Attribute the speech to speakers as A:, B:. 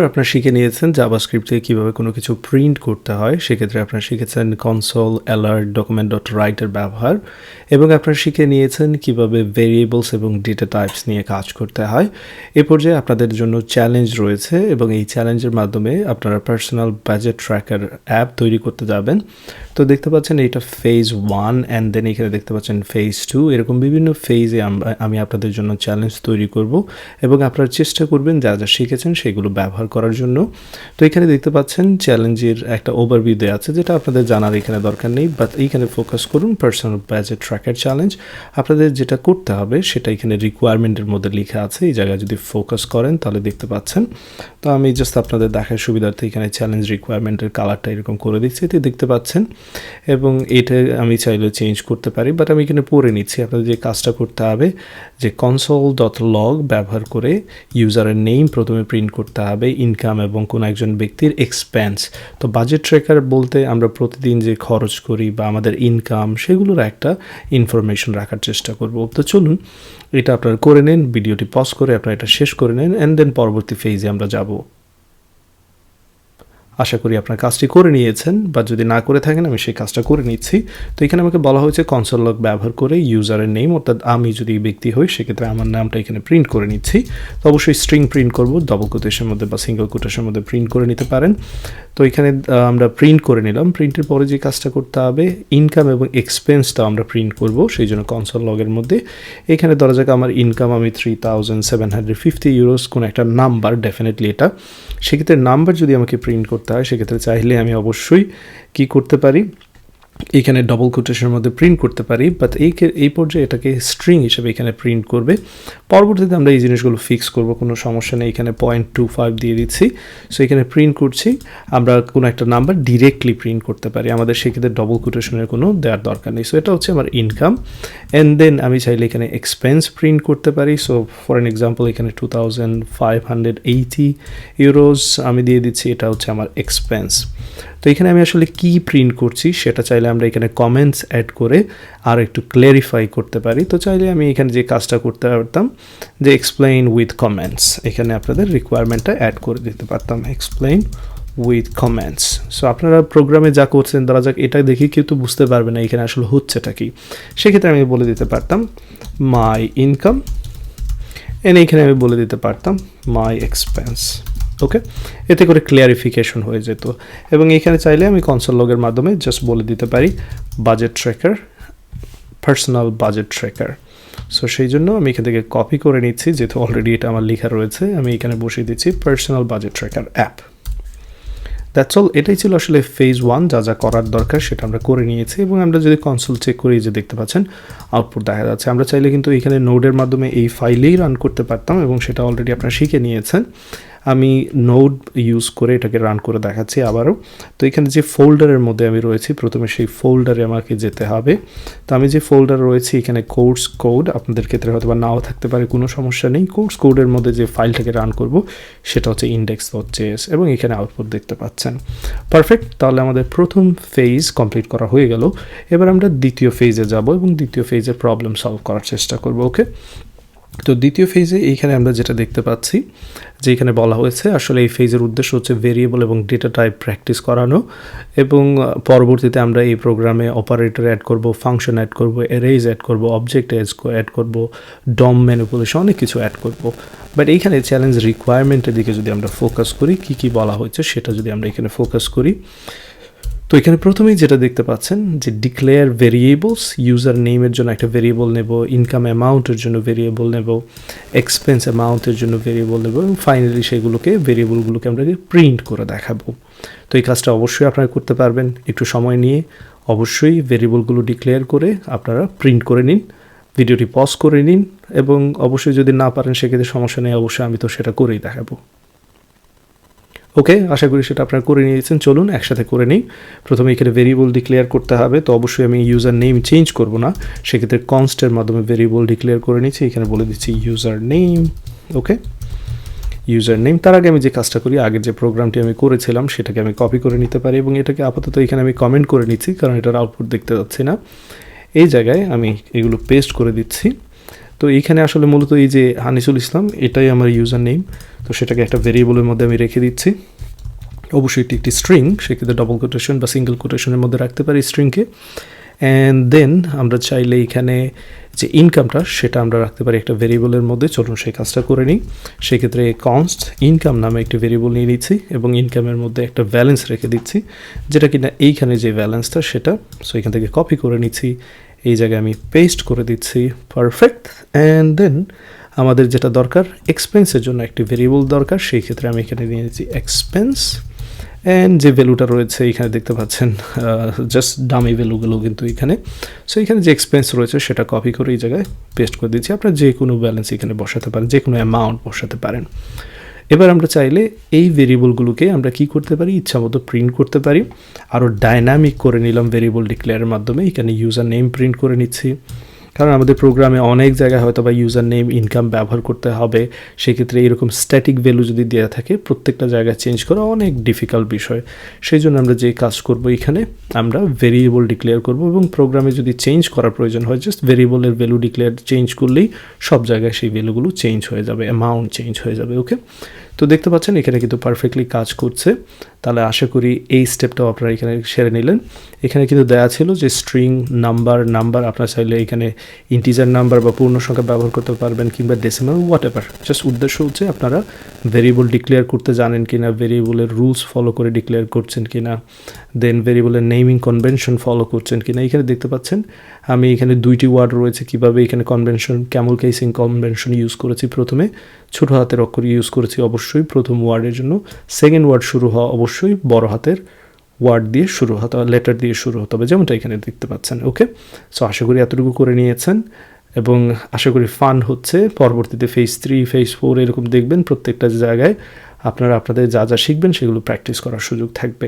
A: আপনারা শিখে নিয়েছেন জাভাস্ক্রিপ্ট থেকে কীভাবে কোনো কিছু প্রিন্ট করতে হয়। সেক্ষেত্রে আপনারা শিখেছেন কনসোল, অ্যালার্ট, ডকুমেন্ট ডট রাইটের ব্যবহার, এবং আপনারা শিখে নিয়েছেন কীভাবে ভেরিয়েবলস এবং ডেটা টাইপস নিয়ে কাজ করতে হয়। এ পর্যায়ে আপনাদের জন্য চ্যালেঞ্জ রয়েছে এবং এই চ্যালেঞ্জের মাধ্যমে আপনারা পার্সোনাল বাজেট ট্র্যাকার অ্যাপ তৈরি করতে যাবেন। তো দেখতে পাচ্ছেন এইটা ফেজ 1 অ্যান্ড দেন এখানে দেখতে পাচ্ছেন ফেজ 2। এরকম বিভিন্ন ফেজে আমি আপনাদের জন্য চ্যালেঞ্জ তৈরি করব এবং আপনারা চেষ্টা করবেন যা যা শিখেছেন সেগুলো ব্যবহার করার জন্য। তো এখানে দেখতে পাচ্ছেন চ্যালেঞ্জের একটা ওভারভিউ দেওয়া আছে, যেটা আপনাদের জানার এখানে দরকার নেই, বাট এইখানে ফোকাস করুন পার্সোনাল বাজেট ট্র্যাকার চ্যালেঞ্জ। আপনাদের যেটা করতে হবে সেটা এখানে রিকোয়ারমেন্টের মধ্যে লেখা আছে, এই জায়গায় যদি ফোকাস করেন তাহলে দেখতে পাচ্ছেন। তো আমি জাস্ট আপনাদের দেখার সুবিধার্থে এখানে চ্যালেঞ্জ রিকোয়ারমেন্টের কালারটা এরকম করে দিচ্ছি, এতে দেখতে পাচ্ছেন, এবং এটা আমি চাইলে চেঞ্জ করতে পারি, বাট আমি এখানে পড়ে নিচ্ছি। আপনাদের যে কাজটা করতে হবে যে কনসোল ডট লগ ব্যবহার করে ইউজারের নেম প্রথমে প্রিন্ট করতে হবে, ইনকাম এবং কোনো একজন ব্যক্তির এক্সপেন্স। তো বাজেট ট্র্যাকার বলতে আমরা প্রতিদিন যে খরচ করি বা আমাদের ইনকাম, সেগুলোর একটা ইনফরমেশন রাখার চেষ্টা করব। তো চলুন এটা আপনারা করে নেন, ভিডিওটি পজ করে আপনারা এটা শেষ করে নেন, অ্যান্ড দেন পরবর্তী ফেজে আমরা যাব। আশা করি আপনার কাজটি করে নিয়েছেন, বা যদি না করে থাকেন আমি সেই কাজটা করে নিচ্ছি। তো এখানে আমাকে বলা হয়েছে কনসোল লগ ব্যবহার করে ইউজারের নেম, অর্থাৎ আমি যদি ব্যক্তি হই সেক্ষেত্রে আমার নামটা এখানে প্রিন্ট করে নিচ্ছি। তো অবশ্যই স্ট্রিং প্রিন্ট করব, ডবল কোটেশনের মধ্যে বা সিঙ্গল কোটেশনের মধ্যে প্রিন্ট করে নিতে পারেন। তো এখানে আমরা প্রিন্ট করে নিলাম। প্রিন্টের পরে যে কাজটা করতে হবে, ইনকাম এবং এক্সপেন্সটা আমরা প্রিন্ট করব, সেই জন্য কনসোল লগের মধ্যে এখানে ধরা যাক আমার ইনকাম আমি 3750 ইউরোস, কোনো একটা নাম্বার, ডেফিনেটলি এটা। সেক্ষেত্রে নাম্বার যদি আমাকে প্রিন্ট করতে হয় সেক্ষেত্রে চাইলে আমি অবশ্যই কি করতে পারি, এখানে ডবল কোটেশনের মধ্যে প্রিন্ট করতে পারি, বাট এই পর্যায়ে এটাকে স্ট্রিং হিসেবে এখানে প্রিন্ট করবে। পরবর্তীতে আমরা এই জিনিসগুলো ফিক্স করব, কোনো সমস্যা নেই। এখানে 0.25 দিয়ে দিচ্ছি। সো এখানে প্রিন্ট করছি, আমরা কোনো একটা নাম্বার ডিরেক্টলি প্রিন্ট করতে পারি, আমাদের সেক্ষেত্রে ডবল কোটেশনের কোনো দেওয়ার দরকার নেই। সো এটা হচ্ছে আমার ইনকাম, অ্যান্ড দেন আমি চাইলে এখানে এক্সপেন্স প্রিন্ট করতে পারি। সো ফর অ্যান এক্সাম্পল এখানে 2580 ইউরোস আমি দিয়ে দিচ্ছি, এটা হচ্ছে আমার এক্সপেন্স। তো এখানে আমি আসলে কি প্রিন্ট করছি সেটা চাইলে আমরা এখানে কমেন্টস অ্যাড করে আর একটু ক্ল্যারিফাই করতে পারি। তো চাইলে আমি এখানে যে কাজটা করতে পারতাম যে এক্সপ্লেইন উইথ কমেন্টস, এখানে আপনাদের রিকোয়ারমেন্টটা অ্যাড করে দিতে পারতাম, এক্সপ্লেইন উইথ কমেন্টস। সো আপনারা প্রোগ্রামে যা করছেন ধরা যাক এটা দেখে কেউ তো বুঝতে পারবে না এখানে আসলে হচ্ছেটা কি, সেক্ষেত্রে আমি বলে দিতে পারতাম মাই ইনকাম, এন্ড এখানে আমি বলে দিতে পারতাম মাই এক্সপেন্স। ওকে, এতে করে ক্লিয়ারিফিকেশন হয়ে যেত। এবং এখানে চাইলে আমি কনসোল লগের মাধ্যমে জাস্ট বলে দিতে পারি budget tracker, personal budget tracker. So সেই জন্য আমি এখান থেকে কপি করে নিচ্ছি, যেহেতু অলরেডি এটা আমার লেখা রয়েছে, আমি এখানে বসিয়ে দিচ্ছি personal budget tracker app. That's all. এটাই ছিল আসলে ফেজ 1, যা যা করার দরকার সেটা আমরা করে নিয়েছি। এবং আমরা যদি কনসোল চেক করি, যে দেখতে পাচ্ছেন আউটপুট দেখা যাচ্ছে। আমরা চাইলে কিন্তু এখানে নোডের মাধ্যমে এই ফাইলেই রান করতে পারতাম, এবং সেটা অলরেডি আপনারা শিখে নিয়েছেন। আমি নোড ইউজ করে এটাকে রান করে দেখাচ্ছি আবারও। তো এখানে যে ফোল্ডারের মধ্যে আমি রয়েছি, প্রথমে সেই ফোল্ডারে আমাকে যেতে হবে। তো আমি যে ফোল্ডার রয়েছি এখানে কোর্স কোড, আপনাদের ক্ষেত্রে হয়তো বা নাও থাকতে পারে, কোনো সমস্যা নেই। কোর্স কোডের মধ্যে যে ফাইলটাকে রান করব সেটা হচ্ছে index.js, এবং এখানে আউটপুট দেখতে পাচ্ছেন। পারফেক্ট, তাহলে আমাদের প্রথম ফেজ কমপ্লিট করা হয়ে গেল। এবার আমরা দ্বিতীয় ফেজে যাব এবং দ্বিতীয় ফেজের প্রবলেম সলভ করার চেষ্টা করব। ওকে, তো দ্বিতীয় ফেজে এইখানে আমরা যেটা দেখতে পাচ্ছি যে এখানে বলা হয়েছে আসলে এই ফেজের উদ্দেশ্য হচ্ছে ভেরিয়েবল এবং ডেটা টাইপ প্র্যাকটিস করানো, এবং পরবর্তীতে আমরা এই প্রোগ্রামে অপারেটর অ্যাড করব, ফাংশন অ্যাড করব, এরেজ অ্যাড করব, অবজেক্ট অ্যাড করব, ডম ম্যানিপুলেশন, অনেক কিছু অ্যাড করব। বাট এইখানে চ্যালেঞ্জ রিকোয়ারমেন্টের দিকে যদি আমরা ফোকাস করি, কি কি বলা হয়েছে সেটা যদি আমরা এখানে ফোকাস করি, তো এখানে প্রথমেই যেটা দেখতে পাচ্ছেন যে ডিক্লেয়ার ভেরিয়েবলস, ইউজার নেমের জন্য একটা ভেরিয়েবল নেব, ইনকাম অ্যামাউন্টের জন্য ভেরিয়েবল নেব, এক্সপেন্স অ্যামাউন্টের জন্য ভেরিয়েবল নেব, এবং ফাইনালি সেগুলোকে ভেরিয়েবলগুলোকে আমরা প্রিন্ট করে দেখাবো। তো এই কাজটা অবশ্যই আপনারা করতে পারবেন, একটু সময় নিয়ে অবশ্যই ভেরিয়েবলগুলো ডিক্লেয়ার করে আপনারা প্রিন্ট করে নিন, ভিডিওটি পজ করে নিন, এবং অবশ্যই যদি না পারেন সেক্ষেত্রে সমস্যা নেই, অবশ্যই আমি তো সেটা করেই দেখাবো। ওকে, আশা করি সেটা আপনারা করে নিয়েছেন। চলুন একসাথে করে নিই। প্রথমে এখানে ভেরিয়েবল ডিক্লেয়ার করতে হবে, তো অবশ্যই আমি ইউজার নেম চেঞ্জ করব না, সেক্ষেত্রে কনস্টের মাধ্যমে ভেরিয়েবল ডিক্লেয়ার করে নিচ্ছি। এখানে বলে দিচ্ছি ইউজার নেম। ওকে, ইউজার নেম। তার আগে আমি যে কাজটা করি, আগের যে প্রোগ্রামটি আমি করেছিলাম সেটাকে আমি কপি করে নিতে পারি, এবং এটাকে আপাতত এখানে আমি কমেন্ট করে নিচ্ছি কারণ এটার আউটপুট দেখতে যাচ্ছি না। এই জায়গায় আমি এগুলো পেস্ট করে দিচ্ছি। তো এইখানে আসলে মূলত এই যে আনিসুল ইসলাম এটাই আমার ইউজার নেম, তো সেটাকে একটা ভেরিয়েবলের মধ্যে আমি রেখে দিচ্ছি। অবশ্যই এটি একটি স্ট্রিং, সেক্ষেত্রে ডবল কোটেশন বা সিঙ্গেল কোটেশনের মধ্যে রাখতে পারি স্ট্রিংকে। অ্যান্ড দেন আমরা চাইলে এখানে যে ইনকামটা সেটা আমরা রাখতে পারি একটা ভেরিয়েবলের মধ্যে। চলুন সেই কাজটা করে নিই। সেক্ষেত্রে কনস্ট ইনকাম নামে একটি ভেরিয়েবল নিয়ে নিচ্ছি এবং ইনকামের মধ্যে একটা ব্যালেন্স রেখে দিচ্ছি, যেটা কিনা এইখানে যে ব্যালেন্সটা সেটা। সো এখান থেকে কপি করে নিচ্ছি, এই জায়গায় আমি পেস্ট করে দিচ্ছি, পারফেক্ট। অ্যান্ড দেন আমাদের যেটা দরকার এক্সপেন্সের জন্য একটি ভেরিয়েবল দরকার, সেই ক্ষেত্রে আমি এখানে নিয়ে নিচ্ছি এক্সপেন্স। অ্যান্ড যে ভ্যালুটা রয়েছে এখানে দেখতে পাচ্ছেন জাস্ট ডামি ভ্যালুগুলো কিন্তু এখানে। সো এখানে যে এক্সপেন্স রয়েছে সেটা কপি করে এই জায়গায় পেস্ট করে দিচ্ছি। আপনারা যে কোনো ব্যালেন্স এখানে বসাতে পারেন, যে কোনো অ্যামাউন্ট বসাতে পারেন। এবার আমরা চাইলে এই ভেরিয়েবলগুলোকে আমরা কি করতে পারি, ইচ্ছা মতো প্রিন্ট করতে পারি। আরও ডাইনামিক করে নিলাম ভেরিয়েবল ডিক্লেয়ারের মাধ্যমে। এখানে ইউজার নেম প্রিন্ট করে নিচ্ছি, কারণ আমাদের প্রোগ্রামে অনেক জায়গায় হয়তো বা ইউজার নেম ইনকাম ব্যবহার করতে হবে। সেক্ষেত্রে এরকম স্ট্যাটিক ভ্যালু যদি দেওয়া থাকে প্রত্যেকটা জায়গায় চেঞ্জ করা অনেক ডিফিকাল্ট বিষয়। সেই জন্য আমরা যে কাজ করব এখানে আমরা ভেরিয়েবল ডিক্লেয়ার করব এবং প্রোগ্রামে যদি চেঞ্জ করার প্রয়োজন হয় জাস্ট ভেরিয়েবলের ভ্যালু ডিক্লেয়ার চেঞ্জ করলেই সব জায়গায় সেই ভ্যালুগুলো চেঞ্জ হয়ে যাবে, অ্যামাউন্ট চেঞ্জ হয়ে যাবে। ওকে, তো দেখতে পাচ্ছেন এখানে কিন্তু পারফেক্টলি কাজ করছে। তাহলে আশা করি এই স্টেপটাও আপনারা এখানে সেরে নিলেন। এখানে কিন্তু দেওয়া ছিল যে স্ট্রিং নাম্বার আপনারা চাইলে এখানে ইন্টিজার নাম্বার বা পূর্ণ সংখ্যা ব্যবহার করতে পারবেন কিংবা ডেসিমাল হোয়াট এভার। জাস্ট উদ্দেশ্য হচ্ছে আপনারা ভেরিয়েবল ডিক্লেয়ার করতে জানেন কিনা, ভেরিয়েবলের রুলস ফলো করে ডিক্লেয়ার করছেন কিনা, দেন ভেরিয়েবলের নেমিং কনভেনশন ফলো করছেন কিনা। এখানে দেখতে পাচ্ছেন আমি এখানে দুইটি ওয়ার্ড রয়েছে, কিভাবে এখানে কনভেনশন ক্যামল কেসিং কনভেনশন ইউজ করেছি। প্রথমে ছোট হাতের অক্ষর ইউজ করেছি অবশ্যই প্রথম ওয়ার্ডের জন্য, সেকেন্ড ওয়ার্ড শুরু হওয়া অবশ্যই বড় হাতের ওয়ার্ড দিয়ে শুরু হতে হবে, লেটার দিয়ে শুরু হতে হবে, যেমনটা এখানে দেখতে পাচ্ছেন। ওকে, সো আশা করি এতটুকু করে নিয়েছেন এবং আশা করি ফান হচ্ছে। পরবর্তীতে ফেজ 3 ফেজ 4 এরকম দেখবেন, প্রত্যেকটা জায়গায় আপনারা আপনাদের যা যা শিখবেন সেগুলো প্র্যাকটিস করার সুযোগ থাকবে।